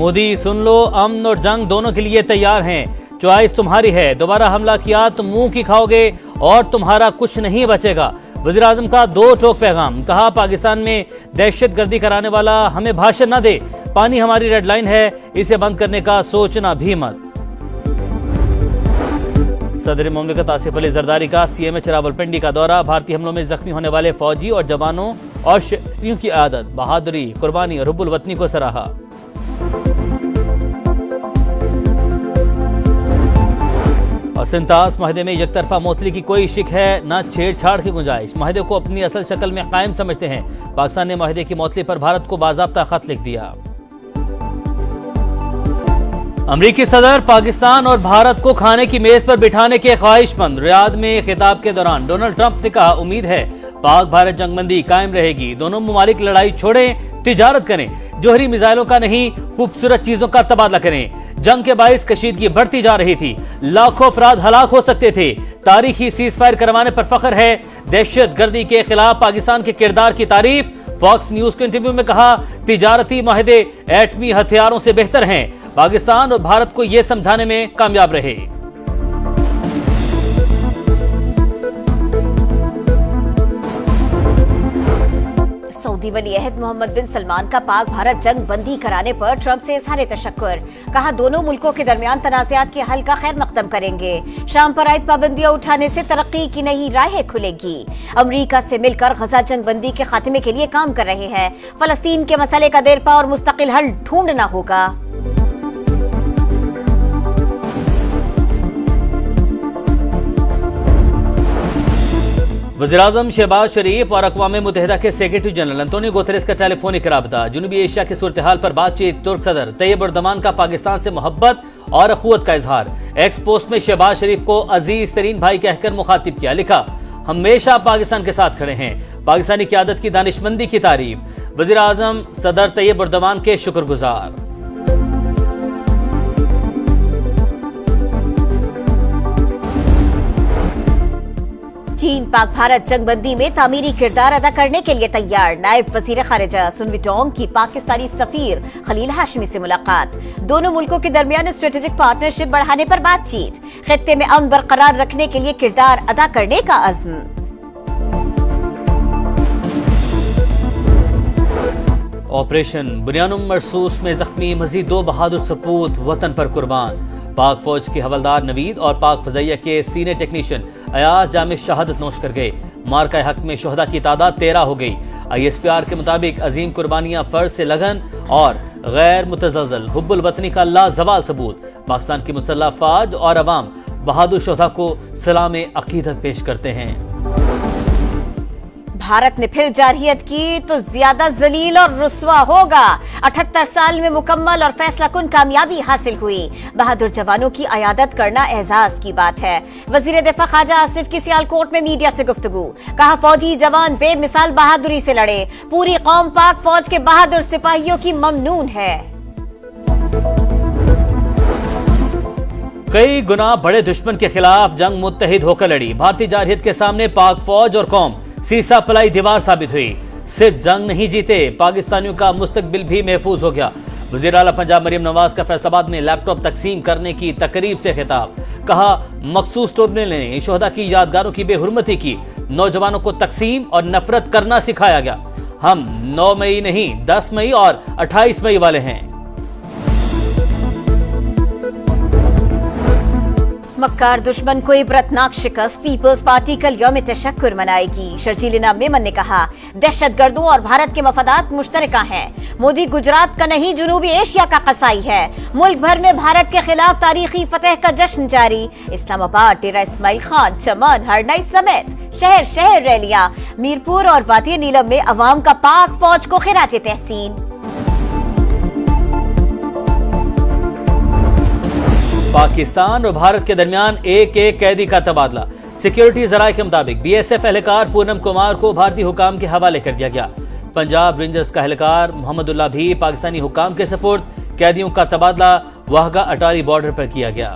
مودی سن لو، امن اور جنگ دونوں کے لیے تیار ہیں، چوائس تمہاری ہے، دوبارہ حملہ کیا تو منہ کی کھاؤ گے اور تمہارا کچھ نہیں بچے گا۔ وزیراعظم کا دو ٹوک پیغام، کہا پاکستان میں دہشت گردی کرانے والا ہمیں بھاشن نہ دے، پانی ہماری ریڈ لائن ہے، اسے بند کرنے کا سوچنا بھی مت۔ صدر مملکت آصف علی زرداری کا سی ایم ایچ راولپنڈی کا دورہ، بھارتی حملوں میں زخمی ہونے والے فوجی اور جوانوں اور شہریوں کی عادت، بہادری، قربانی اور حب الوطنی کو سراہا۔ اور سنتاس معاہدے میں یک طرفہ معطلی کی کوئی شک ہے، نہ چھیڑ چھاڑ کی گنجائش، معاہدے کو اپنی اصل شکل میں قائم سمجھتے ہیں۔ پاکستان نے معاہدے کی معطلی پر بھارت کو باضابطہ خط لکھ دیا۔ امریکی صدر پاکستان اور بھارت کو کھانے کی میز پر بٹھانے کے خواہش مند، ریاض میں خطاب کے دوران ڈونلڈ ٹرمپ نے کہا امید ہے پاک بھارت جنگ بندی قائم رہے گی، دونوں ممالک لڑائی چھوڑیں، تجارت کریں، جوہری میزائلوں کا نہیں خوبصورت چیزوں کا تبادلہ کریں۔ جنگ کے باعث کشیدگی بڑھتی جا رہی تھی، لاکھوں افراد ہلاک ہو سکتے تھے، تاریخی سیز فائر کروانے پر فخر ہے، دہشت گردی کے خلاف پاکستان کے کردار کی تعریف۔ فاکس نیوز کے انٹرویو میں کہا تجارتی معاہدے ایٹمی ہتھیاروں سے بہتر ہیں، پاکستان اور بھارت کو یہ سمجھانے میں کامیاب رہے۔ سعودی ولی عہد محمد بن سلمان کا پاک بھارت جنگ بندی کرانے پر ٹرمپ سے اظہار تشکر، کہا دونوں ملکوں کے درمیان تنازعات کے حل کا خیر مقدم کریں گے، شام پر عائد پابندیاں اٹھانے سے ترقی کی نئی راہیں کھلے گی، امریکہ سے مل کر غزہ جنگ بندی کے خاتمے کے لیے کام کر رہے ہیں، فلسطین کے مسئلے کا دیرپا اور مستقل حل ڈھونڈنا ہوگا۔ وزیراعظم شہباز شریف اور اقوام متحدہ کے سیکرٹری جنرل انطونیو گوتریس کا ٹیلی فونک رابطہ، جنوبی ایشیا کی صورتحال پر بات چیت، ترک صدر طیب اردوان کا پاکستان سے محبت اور اخوت کا اظہار، ایکس پوسٹ میں شہباز شریف کو عزیز ترین بھائی کہہ کر مخاطب کیا، لکھا ہمیشہ پاکستان کے ساتھ کھڑے ہیں، پاکستانی قیادت کی دانشمندی کی تعریف، وزیراعظم صدر طیب اردوان کے شکر گزار۔ چین پاک بھارت جنگ بندی میں تعمیری کردار ادا کرنے کے لیے تیار، نائب وزیر خارجہ سن ویٹونگ کی پاکستانی سفیر خلیل ہاشمی سے ملاقات، دونوں ملکوں کے درمیان اسٹریٹجک پارٹنرشپ بڑھانے پر بات چیت، خطے میں امن برقرار رکھنے کے لیے کردار ادا کرنے کا عزم۔ آپریشن بنیانم مرسوس میں زخمی مزید 2 بہادر سپوت وطن پر قربان، پاک فوج کے حوالدار نوید اور پاک فضائیہ کے سینئر ٹیکنیشین ایاز جامع شہادت نوش کر گئے، مارکہ حق میں شہداء کی تعداد 13 ہو گئی۔ ISPR کے مطابق عظیم قربانیاں فرض سے لگن اور غیر متزلزل حب الوطنی کا لازوال ثبوت، پاکستان کی مسلح افواج اور عوام بہادر شہداء کو سلام عقیدت پیش کرتے ہیں۔ بھارت نے پھر جارحیت کی تو زیادہ ذلیل اور رسوا ہوگا، 78 سال میں مکمل اور فیصلہ کن کامیابی حاصل ہوئی، بہادر جوانوں کی عیادت کرنا اعزاز کی بات ہے، وزیر دفاع خواجہ آصف کی سیالکوٹ میں میڈیا سے گفتگو، کہا فوجی جوان بے مثال بہادری سے لڑے، پوری قوم پاک فوج کے بہادر سپاہیوں کی ممنون ہے۔ کئی گنا بڑے دشمن کے خلاف جنگ متحد ہو کر لڑی، بھارتی جارحیت کے سامنے پاک فوج اور قوم سیسا پلائی دیوار ثابت ہوئی، صرف جنگ نہیں جیتے، پاکستانیوں کا مستقبل بھی محفوظ ہو گیا۔ وزیر اعلیٰ پنجاب مریم نواز کا فیصل آباد میں لیپ ٹاپ تقسیم کرنے کی تقریب سے خطاب، کہا مخصوص ٹربیونل نے شہداء کی یادگاروں کی بے حرمتی کی، نوجوانوں کو تقسیم اور نفرت کرنا سکھایا گیا، ہم 9 مئی نہیں 10 مئی اور 28 مئی والے ہیں۔ مکار دشمن کو عبرتناک شکست، پیپلز پارٹی کل یوم تشکر منائے گی، شرجیل میمن نے کہا دہشت گردوں اور بھارت کے مفادات مشترکہ ہیں، مودی گجرات کا نہیں جنوبی ایشیا کا قصائی ہے، ملک بھر میں بھارت کے خلاف تاریخی فتح کا جشن جاری، اسلام آباد، ڈیرہ اسماعیل خان، چمن، ہرنائی سمیت شہر شہر ریلیاں، میرپور اور وادی نیلم میں عوام کا پاک فوج کو خراج تحسین۔ پاکستان اور بھارت کے درمیان ایک قیدی کا تبادلہ، سیکیورٹی ذرائع کے مطابق BSF اہلکار پونم کمار کو بھارتی حکام کے حوالے کر دیا گیا، پنجاب رینجرز کا اہلکار محمد اللہ بھی پاکستانی حکام کے سپرد، قیدیوں کا تبادلہ واہگہ اٹاری بارڈر پر کیا گیا۔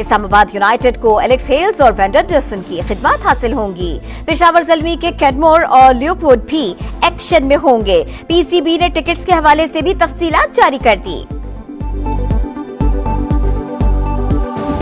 اسلام آباد یونائٹیڈ کو ایلیکس ہیلز اور وینڈرسن کی خدمات حاصل ہوں گی۔ پشاور زلمی کے کیڈمور اور لیوک ووڈ بھی ایکشن میں ہوں گے۔ پی سی بی نے ٹکٹس کے حوالے سے بھی تفصیلات جاری کر دی۔